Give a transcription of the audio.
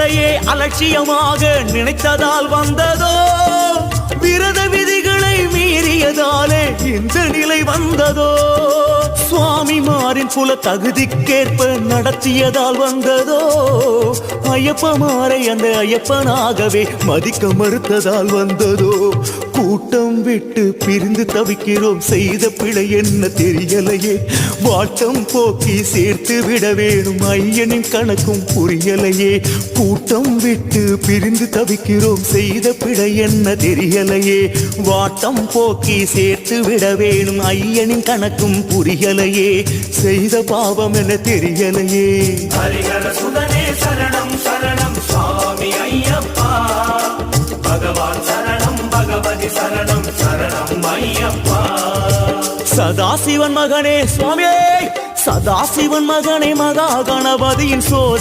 பிள்ளையே அலட்சியமாக நினைத்ததால் வந்ததோ விரத விதிகளை மீறியதாலே இந்த நிலை வந்ததோ சுவாமிமாரின் குல தகுதிக்கேற்ப நடத்தியதால் வந்ததோ ஐயப்பமாரை அந்த ஐயப்பனாகவே மதிக்க மறுத்ததால் வந்ததோ கூட்டம் விட்டு பிரிந்து தவிக்கிறோம் செய்த பிழை என்ன தெரியலையே வாட்டம் போக்கி சேர்த்து விட வேணும் ஐயனின் கணக்கும் புரியலையே கூட்டம் விட்டு பிரிந்து தவிக்கிறோம் செய்த பிழை என்ன தெரியலையே வாட்டம் போக்கி சேர்த்து விட வேணும் ஐயனின் கணக்கும் புரியலையே செய்த பாவம் என தெரியலையே ஹரிஹர சுதனே சரணம் சரணம் சுவாமி ஐயப்பா பகவான் சரணம் பகவதி சரணம் சரணம் ஐயப்பா சதாசிவன் மகனே சுவாமியே சதாசிவன் மகனே மகா கணபதியின் சோ